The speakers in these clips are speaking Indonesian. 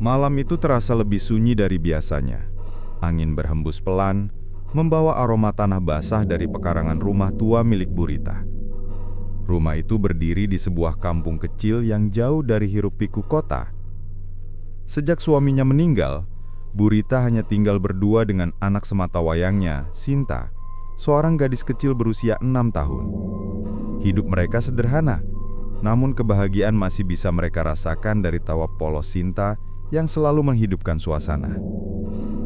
Malam itu terasa lebih sunyi dari biasanya. Angin berhembus pelan, membawa aroma tanah basah dari pekarangan rumah tua milik Burita. Rumah itu berdiri di sebuah kampung kecil yang jauh dari hiruk-pikuk kota. Sejak suaminya meninggal, Burita hanya tinggal berdua dengan anak sematawayangnya, Sinta, seorang gadis kecil berusia 6 tahun. Hidup mereka sederhana, namun kebahagiaan masih bisa mereka rasakan dari tawa polos Sinta yang selalu menghidupkan suasana.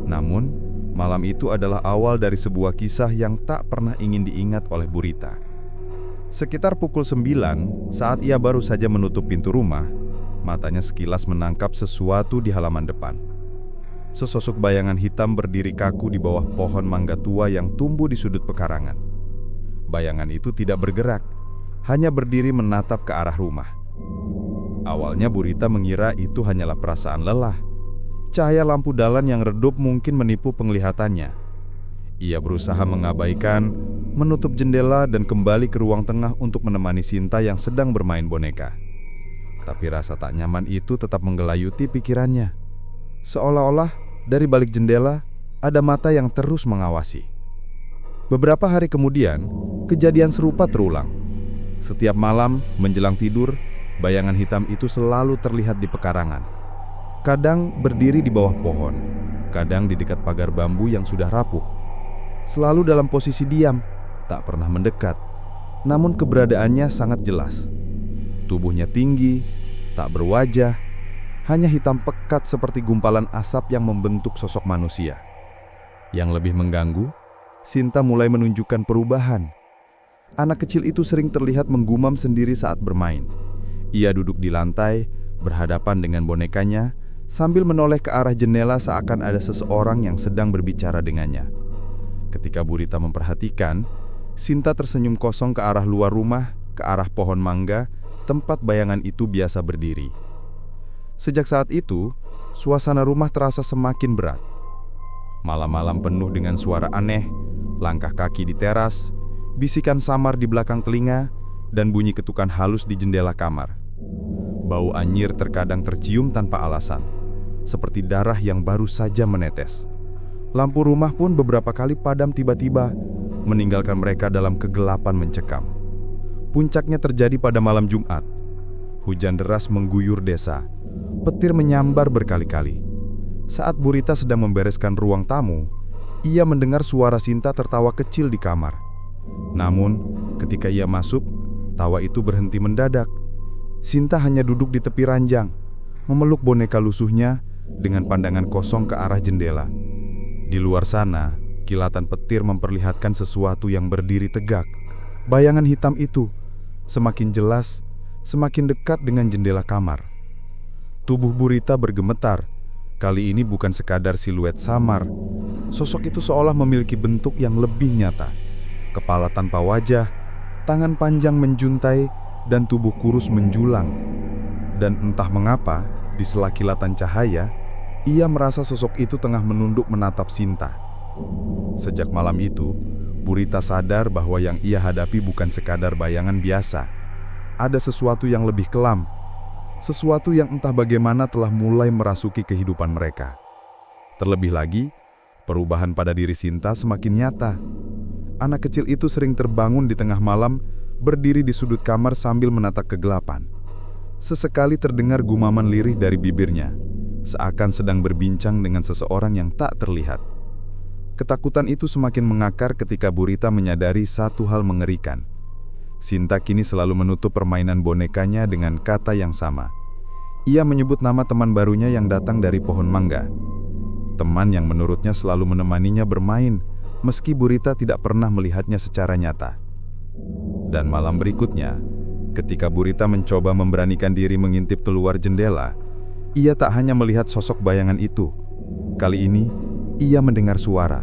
Namun, malam itu adalah awal dari sebuah kisah yang tak pernah ingin diingat oleh Burita. Sekitar pukul 9, saat ia baru saja menutup pintu rumah, matanya sekilas menangkap sesuatu di halaman depan. Sesosok bayangan hitam berdiri kaku di bawah pohon mangga tua yang tumbuh di sudut pekarangan. Bayangan itu tidak bergerak, hanya berdiri menatap ke arah rumah. Awalnya Burita mengira itu hanyalah perasaan lelah. Cahaya lampu dalan yang redup mungkin menipu penglihatannya. Ia berusaha mengabaikan, menutup jendela dan kembali ke ruang tengah untuk menemani Sinta yang sedang bermain boneka. Tapi rasa tak nyaman itu tetap menggelayuti pikirannya. Seolah-olah dari balik jendela ada mata yang terus mengawasi. Beberapa hari kemudian, kejadian serupa terulang. Setiap malam menjelang tidur, bayangan hitam itu selalu terlihat di pekarangan. Kadang berdiri di bawah pohon, kadang di dekat pagar bambu yang sudah rapuh. Selalu dalam posisi diam, tak pernah mendekat. Namun keberadaannya sangat jelas. Tubuhnya tinggi, tak berwajah, hanya hitam pekat seperti gumpalan asap yang membentuk sosok manusia. Yang lebih mengganggu, Sinta mulai menunjukkan perubahan. Anak kecil itu sering terlihat menggumam sendiri saat bermain. Ia duduk di lantai, berhadapan dengan bonekanya, sambil menoleh ke arah jendela seakan ada seseorang yang sedang berbicara dengannya. Ketika Burita memperhatikan, Sinta tersenyum kosong ke arah luar rumah, ke arah pohon mangga, tempat bayangan itu biasa berdiri. Sejak saat itu, suasana rumah terasa semakin berat. Malam-malam penuh dengan suara aneh, langkah kaki di teras, bisikan samar di belakang telinga, dan bunyi ketukan halus di jendela kamar. Bau anyir terkadang tercium tanpa alasan, seperti darah yang baru saja menetes. Lampu rumah pun beberapa kali padam tiba-tiba, meninggalkan mereka dalam kegelapan mencekam. Puncaknya terjadi pada malam Jumat. Hujan deras mengguyur desa. Petir menyambar berkali-kali. Saat Burita sedang membereskan ruang tamu, ia mendengar suara Sinta tertawa kecil di kamar. Namun, ketika ia masuk, tawa itu berhenti mendadak. Sinta hanya duduk di tepi ranjang, memeluk boneka lusuhnya dengan pandangan kosong ke arah jendela. Di luar sana, kilatan petir memperlihatkan sesuatu yang berdiri tegak. Bayangan hitam itu semakin jelas, semakin dekat dengan jendela kamar. Tubuh Burita bergemetar. Kali ini bukan sekadar siluet samar. Sosok itu seolah memiliki bentuk yang lebih nyata. Kepala tanpa wajah, tangan panjang menjuntai, dan tubuh kurus menjulang. Dan entah mengapa, di sela kilatan cahaya, ia merasa sosok itu tengah menunduk menatap Sinta. Sejak malam itu, Burita sadar bahwa yang ia hadapi bukan sekadar bayangan biasa. Ada sesuatu yang lebih kelam, sesuatu yang entah bagaimana telah mulai merasuki kehidupan mereka. Terlebih lagi, perubahan pada diri Sinta semakin nyata. Anak kecil itu sering terbangun di tengah malam, berdiri di sudut kamar sambil menatap kegelapan. Sesekali terdengar gumaman lirih dari bibirnya, seakan sedang berbincang dengan seseorang yang tak terlihat. Ketakutan itu semakin mengakar ketika Burita menyadari satu hal mengerikan. Sinta kini selalu menutup permainan bonekanya dengan kata yang sama. Ia menyebut nama teman barunya yang datang dari pohon mangga. Teman yang menurutnya selalu menemaninya bermain, meski Burita tidak pernah melihatnya secara nyata. Dan malam berikutnya, ketika Burita mencoba memberanikan diri mengintip keluar jendela, ia tak hanya melihat sosok bayangan itu. Kali ini, ia mendengar suara.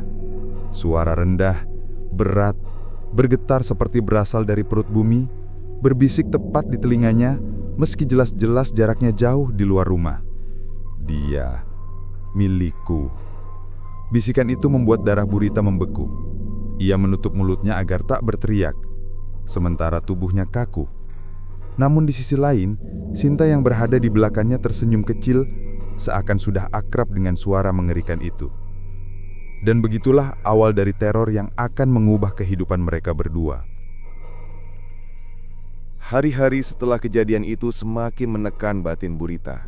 Suara rendah, berat, bergetar seperti berasal dari perut bumi, berbisik tepat di telinganya, meski jelas-jelas jaraknya jauh di luar rumah. Dia, milikku. Bisikan itu membuat darah Burita membeku. Ia menutup mulutnya agar tak berteriak, sementara tubuhnya kaku. Namun di sisi lain, Sinta yang berada di belakangnya tersenyum kecil, seakan sudah akrab dengan suara mengerikan itu. Dan begitulah awal dari teror yang akan mengubah kehidupan mereka berdua. Hari-hari setelah kejadian itu semakin menekan batin Burita.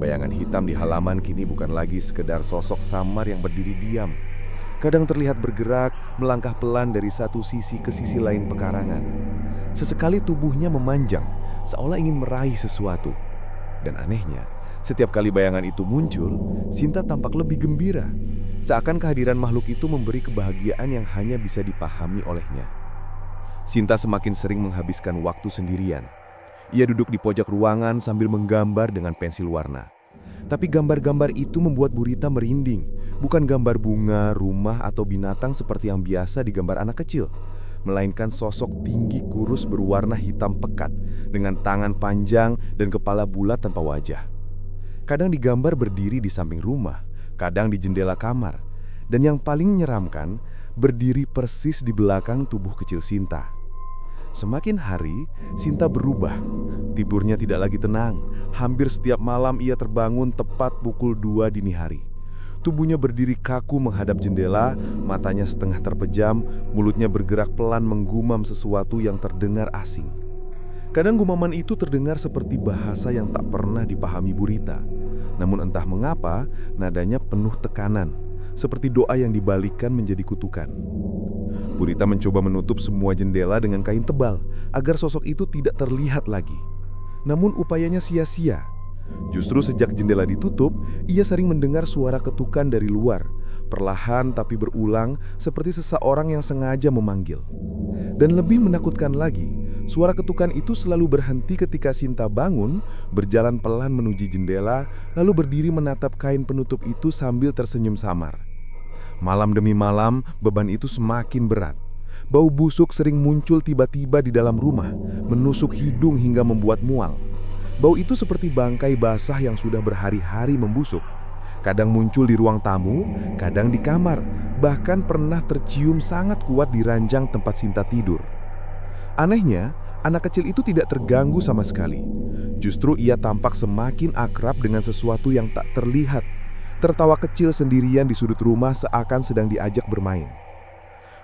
Bayangan hitam di halaman kini bukan lagi sekedar sosok samar yang berdiri diam. Kadang terlihat bergerak, melangkah pelan dari satu sisi ke sisi lain pekarangan. Sesekali tubuhnya memanjang, seolah ingin meraih sesuatu. Dan anehnya, setiap kali bayangan itu muncul, Sinta tampak lebih gembira. Seakan kehadiran makhluk itu memberi kebahagiaan yang hanya bisa dipahami olehnya. Sinta semakin sering menghabiskan waktu sendirian. Ia duduk di pojok ruangan sambil menggambar dengan pensil warna. Tapi gambar-gambar itu membuat Burita merinding. Bukan gambar bunga, rumah, atau binatang seperti yang biasa digambar anak kecil, melainkan sosok tinggi kurus berwarna hitam pekat dengan tangan panjang dan kepala bulat tanpa wajah. Kadang digambar berdiri di samping rumah, kadang di jendela kamar, dan yang paling menyeramkan, berdiri persis di belakang tubuh kecil Sinta. Semakin hari, Sinta berubah. Tidurnya tidak lagi tenang. Hampir setiap malam ia terbangun tepat pukul 2 dini hari. Tubuhnya berdiri kaku menghadap jendela, matanya setengah terpejam, mulutnya bergerak pelan menggumam sesuatu yang terdengar asing. Kadang gumaman itu terdengar seperti bahasa yang tak pernah dipahami Burita. Namun entah mengapa, nadanya penuh tekanan, seperti doa yang dibalikkan menjadi kutukan. Burita mencoba menutup semua jendela dengan kain tebal agar sosok itu tidak terlihat lagi. Namun upayanya sia-sia. Justru sejak jendela ditutup, ia sering mendengar suara ketukan dari luar, perlahan tapi berulang seperti seseorang yang sengaja memanggil. Dan lebih menakutkan lagi, suara ketukan itu selalu berhenti ketika Sinta bangun, berjalan pelan menuju jendela, lalu berdiri menatap kain penutup itu sambil tersenyum samar. Malam demi malam, beban itu semakin berat. Bau busuk sering muncul tiba-tiba di dalam rumah, menusuk hidung hingga membuat mual. Bau itu seperti bangkai basah yang sudah berhari-hari membusuk. Kadang muncul di ruang tamu, kadang di kamar, bahkan pernah tercium sangat kuat di ranjang tempat Sinta tidur. Anehnya, anak kecil itu tidak terganggu sama sekali. Justru ia tampak semakin akrab dengan sesuatu yang tak terlihat. Tertawa kecil sendirian di sudut rumah seakan sedang diajak bermain.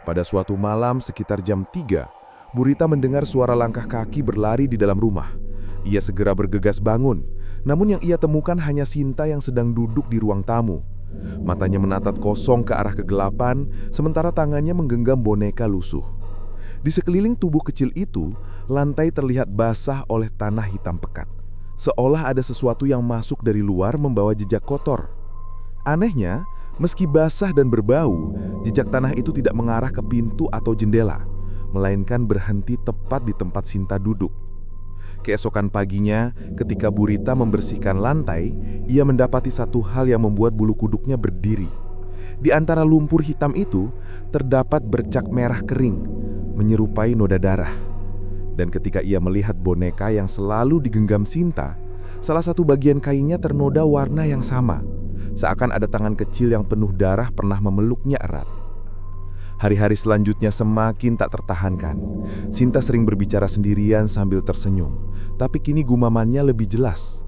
Pada suatu malam sekitar jam 3, Burita mendengar suara langkah kaki berlari di dalam rumah. Ia segera bergegas bangun, namun yang ia temukan hanya Sinta yang sedang duduk di ruang tamu. Matanya menatap kosong ke arah kegelapan, sementara tangannya menggenggam boneka lusuh. Di sekeliling tubuh kecil itu, lantai terlihat basah oleh tanah hitam pekat, seolah ada sesuatu yang masuk dari luar membawa jejak kotor. Anehnya, meski basah dan berbau, jejak tanah itu tidak mengarah ke pintu atau jendela, melainkan berhenti tepat di tempat Sinta duduk. Keesokan paginya, ketika Burita membersihkan lantai, ia mendapati satu hal yang membuat bulu kuduknya berdiri. Di antara lumpur hitam itu, terdapat bercak merah kering, menyerupai noda darah. Dan ketika ia melihat boneka yang selalu digenggam Sinta, salah satu bagian kainnya ternoda warna yang sama. Seakan ada tangan kecil yang penuh darah pernah memeluknya erat. Hari-hari selanjutnya semakin tak tertahankan. Sinta sering berbicara sendirian sambil tersenyum, tapi kini gumamannya lebih jelas.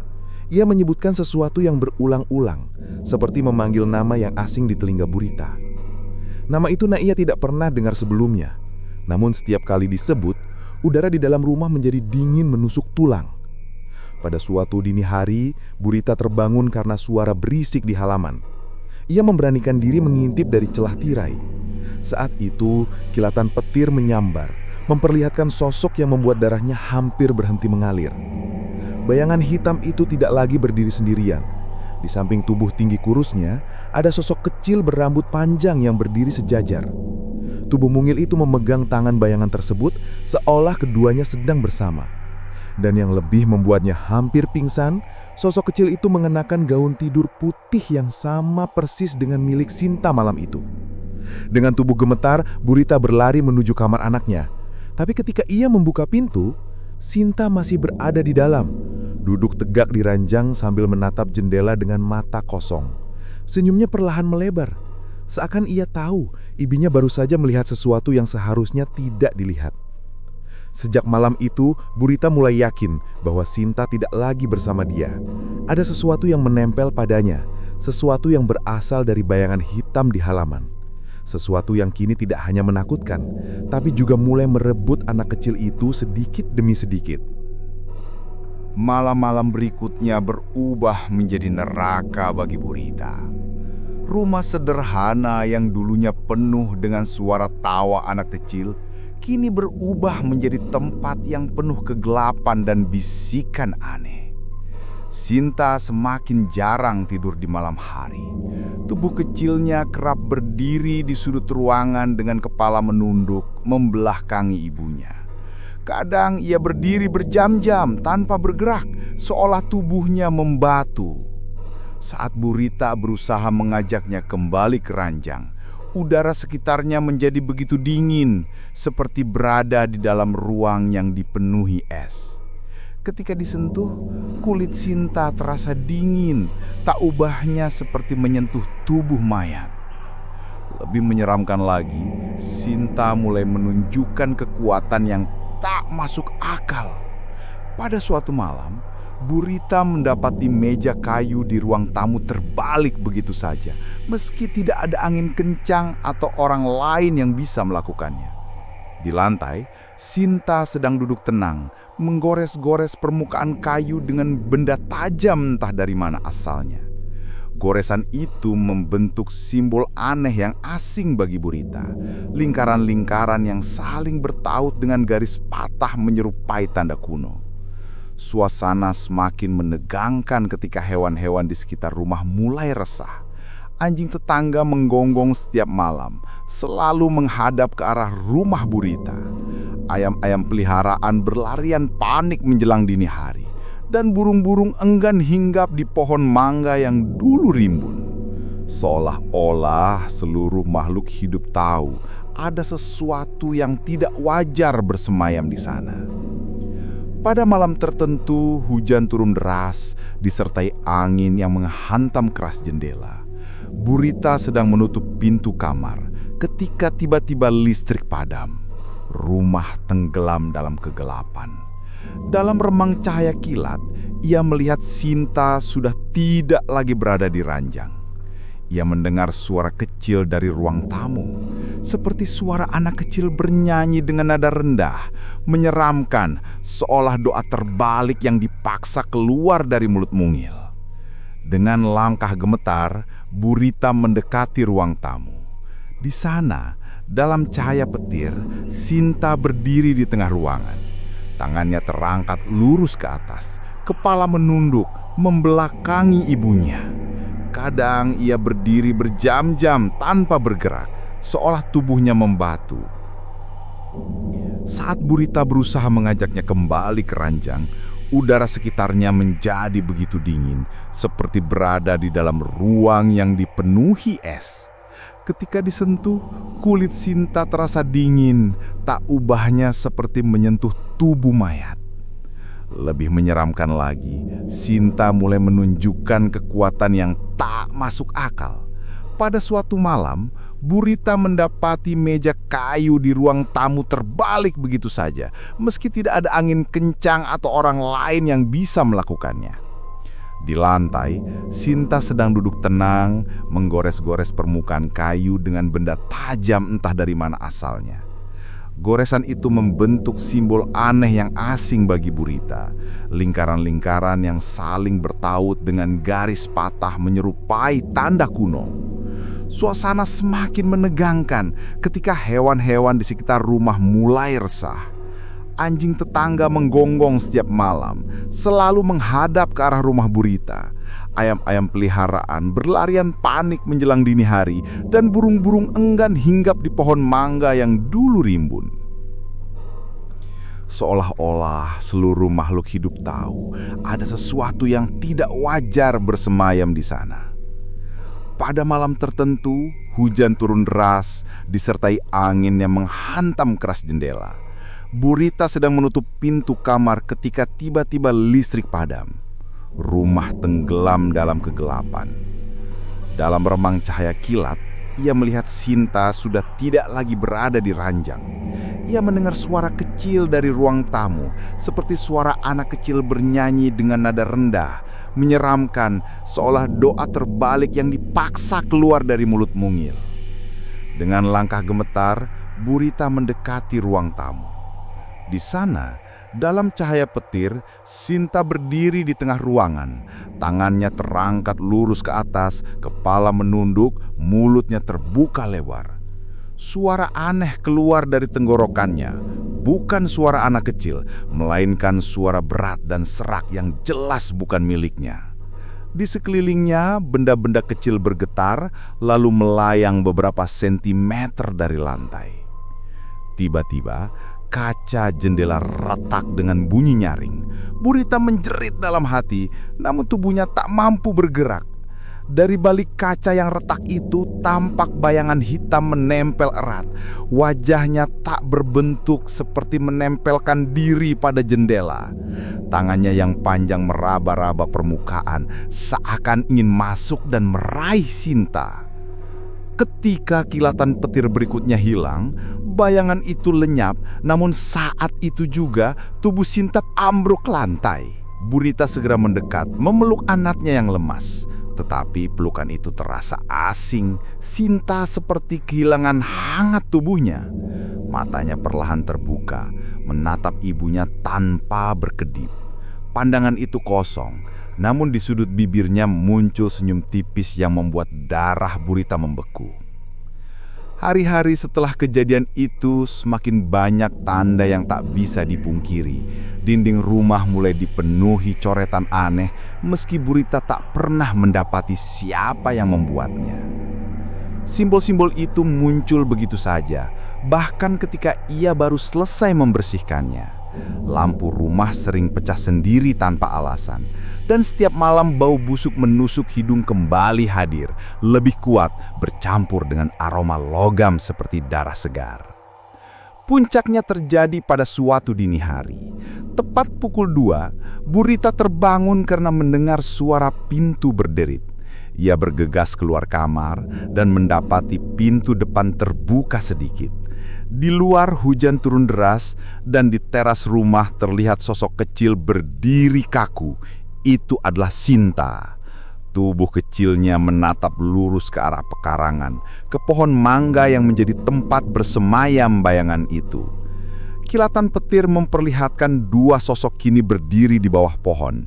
Ia menyebutkan sesuatu yang berulang-ulang, seperti memanggil nama yang asing di telinga Burita. Nama itu ia tidak pernah dengar sebelumnya. Namun setiap kali disebut, udara di dalam rumah menjadi dingin menusuk tulang. Pada suatu dini hari, Burita terbangun karena suara berisik di halaman. Ia memberanikan diri mengintip dari celah tirai. Saat itu, kilatan petir menyambar, memperlihatkan sosok yang membuat darahnya hampir berhenti mengalir. Bayangan hitam itu tidak lagi berdiri sendirian. Di samping tubuh tinggi kurusnya, ada sosok kecil berambut panjang yang berdiri sejajar. Tubuh mungil itu memegang tangan bayangan tersebut, seolah keduanya sedang bersama. Dan yang lebih membuatnya hampir pingsan, sosok kecil itu mengenakan gaun tidur putih yang sama persis dengan milik Sinta malam itu. Dengan tubuh gemetar, Burita berlari menuju kamar anaknya. Tapi ketika ia membuka pintu, Sinta masih berada di dalam, duduk tegak di ranjang sambil menatap jendela dengan mata kosong. Senyumnya perlahan melebar, seakan ia tahu ibunya baru saja melihat sesuatu yang seharusnya tidak dilihat. Sejak malam itu, Burita mulai yakin bahwa Sinta tidak lagi bersama dia. Ada sesuatu yang menempel padanya, sesuatu yang berasal dari bayangan hitam di halaman. Sesuatu yang kini tidak hanya menakutkan, tapi juga mulai merebut anak kecil itu sedikit demi sedikit. Malam-malam berikutnya berubah menjadi neraka bagi Burita. Rumah sederhana yang dulunya penuh dengan suara tawa anak kecil, kini berubah menjadi tempat yang penuh kegelapan dan bisikan aneh. Sinta semakin jarang tidur di malam hari. Tubuh kecilnya kerap berdiri di sudut ruangan dengan kepala menunduk, membelakangi ibunya. Kadang ia berdiri berjam-jam tanpa bergerak, seolah tubuhnya membatu. Saat Burita berusaha mengajaknya kembali ke ranjang, udara sekitarnya menjadi begitu dingin, seperti berada di dalam ruang yang dipenuhi es. Ketika disentuh, kulit Sinta terasa dingin, tak ubahnya seperti menyentuh tubuh mayat. Lebih menyeramkan lagi, Sinta mulai menunjukkan kekuatan yang tak masuk akal. Pada suatu malam, Burita mendapati meja kayu di ruang tamu terbalik begitu saja, meski tidak ada angin kencang atau orang lain yang bisa melakukannya. Di lantai, Sinta sedang duduk tenang, menggores-gores permukaan kayu dengan benda tajam entah dari mana asalnya. Goresan itu membentuk simbol aneh yang asing bagi Burita, lingkaran-lingkaran yang saling bertaut dengan garis patah menyerupai tanda kuno. Suasana semakin menegangkan ketika hewan-hewan di sekitar rumah mulai resah. Anjing tetangga menggonggong setiap malam, selalu menghadap ke arah rumah Burita. Ayam-ayam peliharaan berlarian panik menjelang dini hari, dan burung-burung enggan hinggap di pohon mangga yang dulu rimbun. Seolah-olah seluruh makhluk hidup tahu ada sesuatu yang tidak wajar bersemayam di sana. Pada malam tertentu, hujan turun deras, disertai angin yang menghantam keras jendela. Burita sedang menutup pintu kamar ketika tiba-tiba listrik padam. Rumah tenggelam dalam kegelapan. Dalam remang cahaya kilat, ia melihat Sinta sudah tidak lagi berada di ranjang. Ia mendengar suara kecil dari ruang tamu, seperti suara anak kecil bernyanyi dengan nada rendah, menyeramkan, seolah doa terbalik yang dipaksa keluar dari mulut mungil. Dengan langkah gemetar, Burita mendekati ruang tamu. Di sana, dalam cahaya petir, Sinta berdiri di tengah ruangan. Tangannya terangkat lurus ke atas, kepala menunduk, membelakangi ibunya. Kadang ia berdiri berjam-jam tanpa bergerak, seolah tubuhnya membatu. Saat Burita berusaha mengajaknya kembali ke ranjang, udara sekitarnya menjadi begitu dingin, seperti berada di dalam ruang yang dipenuhi es. Ketika disentuh, kulit Sinta terasa dingin, tak ubahnya seperti menyentuh tubuh mayat. Lebih menyeramkan lagi, Sinta mulai menunjukkan kekuatan yang tak masuk akal. Pada suatu malam, Burita mendapati meja kayu di ruang tamu terbalik begitu saja, meski tidak ada angin kencang atau orang lain yang bisa melakukannya. Di lantai, Sinta sedang duduk tenang, menggores-gores permukaan kayu dengan benda tajam entah dari mana asalnya. Goresan itu membentuk simbol aneh yang asing bagi Burita. Lingkaran-lingkaran yang saling bertaut dengan garis patah menyerupai tanda kuno. Suasana semakin menegangkan ketika hewan-hewan di sekitar rumah mulai resah. Anjing tetangga menggonggong setiap malam, selalu menghadap ke arah rumah Burita. Ayam-ayam peliharaan berlarian panik menjelang dini hari, dan burung-burung enggan hinggap di pohon mangga yang dulu rimbun. Seolah-olah seluruh makhluk hidup tahu ada sesuatu yang tidak wajar bersemayam di sana. Pada malam tertentu, hujan turun deras, disertai angin yang menghantam keras jendela. Burita sedang menutup pintu kamar ketika tiba-tiba listrik padam. Rumah tenggelam dalam kegelapan. Dalam remang cahaya kilat, ia melihat Sinta sudah tidak lagi berada di ranjang. ia mendengar suara kecil dari ruang tamu, seperti suara anak kecil bernyanyi dengan nada rendah, menyeramkan, seolah doa terbalik yang dipaksa keluar dari mulut mungil. Dengan langkah gemetar, Burita mendekati ruang tamu. Di sana, dalam cahaya petir, Sinta berdiri di tengah ruangan. Tangannya terangkat lurus ke atas, kepala menunduk, mulutnya terbuka lebar. Suara aneh keluar dari tenggorokannya, bukan suara anak kecil, melainkan suara berat dan serak yang jelas bukan miliknya. Di sekelilingnya, benda-benda kecil bergetar, lalu melayang beberapa sentimeter dari lantai. Tiba-tiba, kaca jendela retak dengan bunyi nyaring. Burita menjerit dalam hati, namun tubuhnya tak mampu bergerak. Dari balik kaca yang retak itu tampak bayangan hitam menempel erat. Wajahnya tak berbentuk, seperti menempelkan diri pada jendela. Tangannya yang panjang meraba-raba permukaan, seakan ingin masuk dan meraih Sinta. Ketika kilatan petir berikutnya hilang, bayangan itu lenyap, namun saat itu juga tubuh Sinta ambruk ke lantai. Burita segera mendekat, memeluk anaknya yang lemas. Tetapi pelukan itu terasa asing. Sinta seperti kehilangan hangat tubuhnya. Matanya perlahan terbuka, menatap ibunya tanpa berkedip. Pandangan itu kosong, namun di sudut bibirnya muncul senyum tipis yang membuat darah Burita membeku. Hari-hari setelah kejadian itu semakin banyak tanda yang tak bisa dipungkiri. Dinding rumah mulai dipenuhi coretan aneh, meski Burita tak pernah mendapati siapa yang membuatnya. Simbol-simbol itu muncul begitu saja, bahkan ketika ia baru selesai membersihkannya. Lampu rumah sering pecah sendiri tanpa alasan, dan setiap malam bau busuk menusuk hidung kembali hadir, lebih kuat, bercampur dengan aroma logam seperti darah segar. Puncaknya terjadi pada suatu dini hari. Tepat pukul 2, Burita terbangun karena mendengar suara pintu berderit. Ia bergegas keluar kamar dan mendapati pintu depan terbuka sedikit. Di luar hujan turun deras dan di teras rumah terlihat sosok kecil berdiri kaku. Itu adalah Sinta. Tubuh kecilnya menatap lurus ke arah pekarangan, ke pohon mangga yang menjadi tempat bersemayam bayangan itu. Kilatan petir memperlihatkan dua sosok kini berdiri di bawah pohon.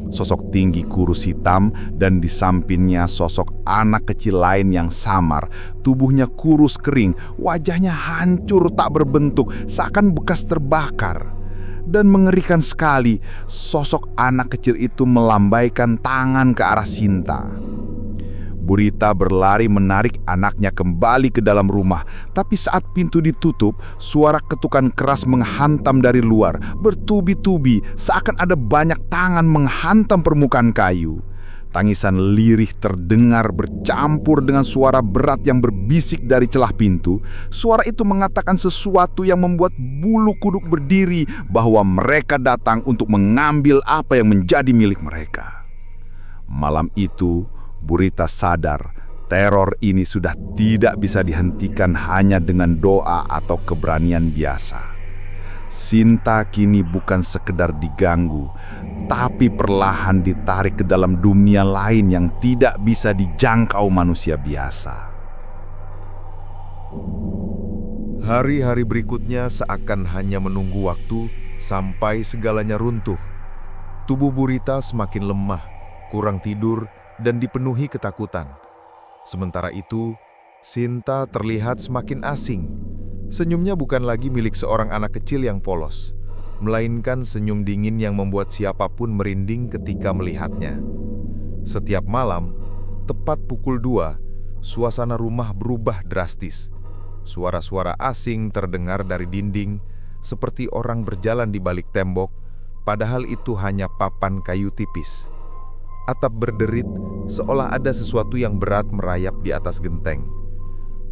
Sosok tinggi kurus hitam dan di sampingnya sosok anak kecil lain yang samar. Tubuhnya kurus kering, wajahnya hancur tak berbentuk, seakan bekas terbakar. Dan mengerikan sekali, sosok anak kecil itu melambaikan tangan ke arah Sinta. Burita berlari menarik anaknya kembali ke dalam rumah, tapi saat pintu ditutup, suara ketukan keras menghantam dari luar, bertubi-tubi, seakan ada banyak tangan menghantam permukaan kayu. Tangisan lirih terdengar bercampur dengan suara berat yang berbisik dari celah pintu. Suara itu mengatakan sesuatu yang membuat bulu kuduk berdiri, bahwa mereka datang untuk mengambil apa yang menjadi milik mereka. Malam itu, Burita sadar teror ini sudah tidak bisa dihentikan hanya dengan doa atau keberanian biasa. Sinta kini bukan sekedar diganggu, tapi perlahan ditarik ke dalam dunia lain yang tidak bisa dijangkau manusia biasa. Hari-hari berikutnya seakan hanya menunggu waktu sampai segalanya runtuh. Tubuh Burita semakin lemah, kurang tidur, dan dipenuhi ketakutan. Sementara itu, Sinta terlihat semakin asing. Senyumnya bukan lagi milik seorang anak kecil yang polos, melainkan senyum dingin yang membuat siapapun merinding ketika melihatnya. Setiap malam, tepat pukul 2, suasana rumah berubah drastis. Suara-suara asing terdengar dari dinding, seperti orang berjalan di balik tembok, padahal itu hanya papan kayu tipis. Atap berderit, seolah ada sesuatu yang berat merayap di atas genteng.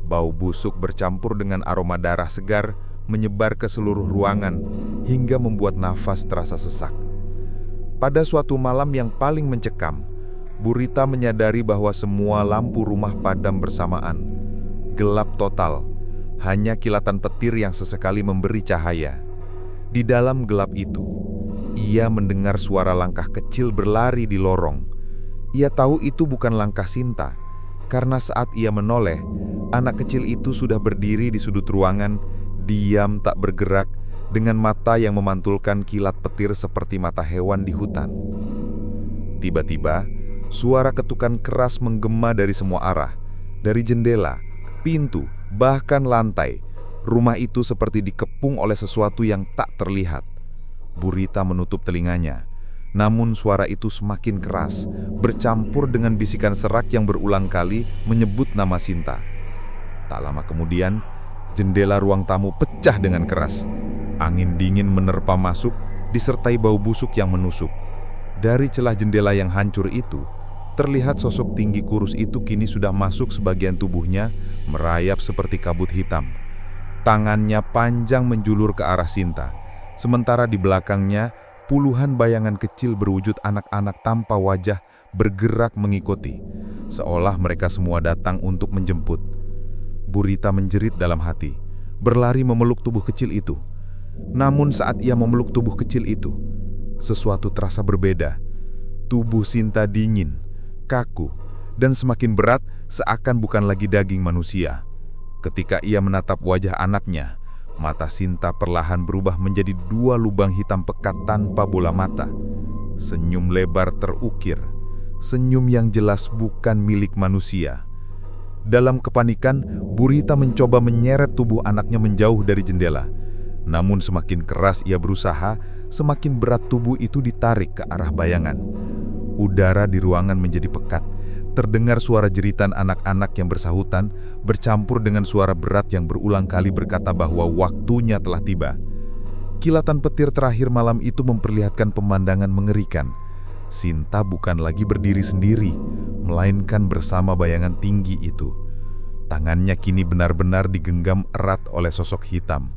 Bau busuk bercampur dengan aroma darah segar menyebar ke seluruh ruangan hingga membuat nafas terasa sesak. Pada suatu malam yang paling mencekam, Burita menyadari bahwa semua lampu rumah padam bersamaan. Gelap total. hanya kilatan petir yang sesekali memberi cahaya. Di dalam gelap itu, ia mendengar suara langkah kecil berlari di lorong. Ia tahu itu bukan langkah Sinta, karena saat ia menoleh, anak kecil itu sudah berdiri di sudut ruangan, diam tak bergerak, dengan mata yang memantulkan kilat petir seperti mata hewan di hutan. Tiba-tiba, suara ketukan keras menggema dari semua arah, dari jendela, pintu, bahkan lantai. Rumah itu seperti dikepung oleh sesuatu yang tak terlihat. Burita menutup telinganya, namun suara itu semakin keras, bercampur dengan bisikan serak yang berulang kali menyebut nama Sinta. Tak lama kemudian, jendela ruang tamu pecah dengan keras. Angin dingin menerpa masuk, disertai bau busuk yang menusuk. Dari celah jendela yang hancur itu, terlihat sosok tinggi kurus itu kini sudah masuk sebagian tubuhnya, merayap seperti kabut hitam. Tangannya panjang menjulur ke arah Sinta, sementara di belakangnya puluhan bayangan kecil berwujud anak-anak tanpa wajah bergerak mengikuti, seolah mereka semua datang untuk menjemput. Burita menjerit dalam hati, berlari memeluk tubuh kecil itu. Namun saat ia memeluk tubuh kecil itu, sesuatu terasa berbeda. Tubuh Sinta dingin, kaku, dan semakin berat seakan bukan lagi daging manusia. Ketika ia menatap wajah anaknya, mata Sinta perlahan berubah menjadi dua lubang hitam pekat tanpa bola mata. Senyum lebar terukir, senyum yang jelas bukan milik manusia. Dalam kepanikan, Burita mencoba menyeret tubuh anaknya menjauh dari jendela. Namun semakin keras ia berusaha, semakin berat tubuh itu ditarik ke arah bayangan. Udara di ruangan menjadi pekat. Terdengar suara jeritan anak-anak yang bersahutan, bercampur dengan suara berat yang berulang kali berkata bahwa waktunya telah tiba. Kilatan petir terakhir malam itu memperlihatkan pemandangan mengerikan. Sinta bukan lagi berdiri sendiri, melainkan bersama bayangan tinggi itu. Tangannya kini benar-benar digenggam erat oleh sosok hitam.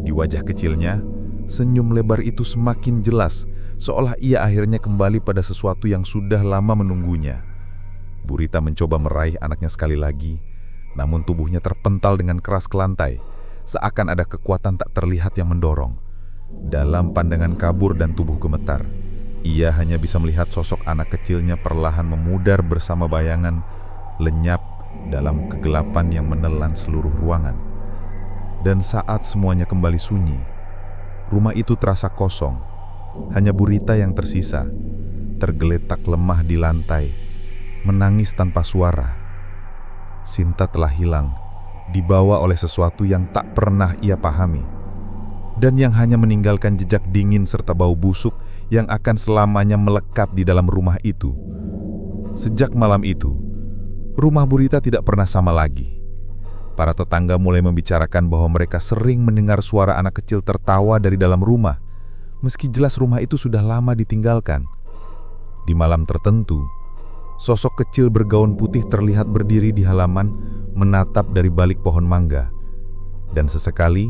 Di wajah kecilnya, senyum lebar itu semakin jelas, seolah ia akhirnya kembali pada sesuatu yang sudah lama menunggunya. Burita mencoba meraih anaknya sekali lagi, namun tubuhnya terpental dengan keras ke lantai, seakan ada kekuatan tak terlihat yang mendorong. Dalam pandangan kabur dan tubuh gemetar, ia hanya bisa melihat sosok anak kecilnya perlahan memudar bersama bayangan, lenyap dalam kegelapan yang menelan seluruh ruangan. Dan saat semuanya kembali sunyi, rumah itu terasa kosong. Hanya Burita yang tersisa, tergeletak lemah di lantai, menangis tanpa suara. Sinta telah hilang, dibawa oleh sesuatu yang tak pernah ia pahami, dan yang hanya meninggalkan jejak dingin serta bau busuk yang akan selamanya melekat di dalam rumah itu. Sejak malam itu, rumah Burita tidak pernah sama lagi. Para tetangga mulai membicarakan bahwa mereka sering mendengar suara anak kecil tertawa dari dalam rumah, meski jelas rumah itu sudah lama ditinggalkan. Di malam tertentu, sosok kecil bergaun putih terlihat berdiri di halaman, menatap dari balik pohon mangga. Dan sesekali,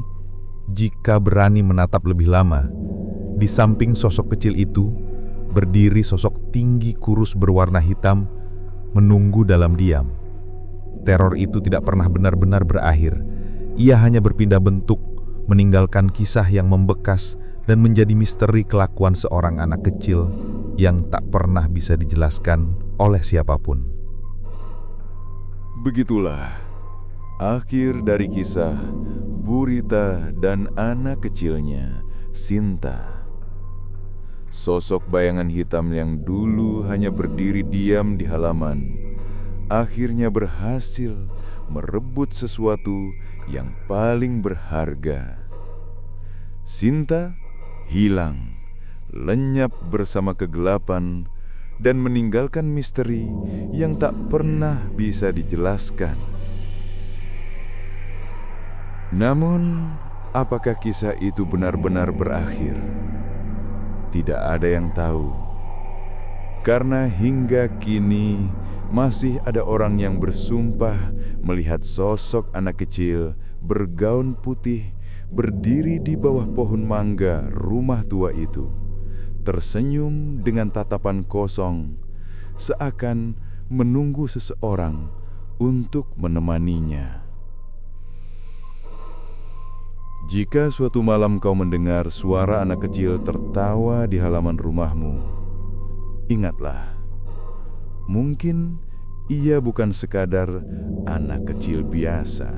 jika berani menatap lebih lama, di samping sosok kecil itu, berdiri sosok tinggi kurus berwarna hitam, menunggu dalam diam. Teror itu tidak pernah benar-benar berakhir. Ia hanya berpindah bentuk, meninggalkan kisah yang membekas dan menjadi misteri kelakuan seorang anak kecil yang tak pernah bisa dijelaskan oleh siapapun. Begitulah akhir dari kisah Burita dan anak kecilnya, Sinta. Sosok bayangan hitam yang dulu hanya berdiri diam di halaman, akhirnya berhasil merebut sesuatu yang paling berharga. Sinta hilang, lenyap bersama kegelapan, dan meninggalkan misteri yang tak pernah bisa dijelaskan. Namun, apakah kisah itu benar-benar berakhir? Tidak ada yang tahu. Karena hingga kini masih ada orang yang bersumpah melihat sosok anak kecil bergaun putih berdiri di bawah pohon mangga rumah tua itu, tersenyum dengan tatapan kosong, seakan menunggu seseorang untuk menemaninya. Jika suatu malam kau mendengar suara anak kecil tertawa di halaman rumahmu, ingatlah, mungkin ia bukan sekadar anak kecil biasa.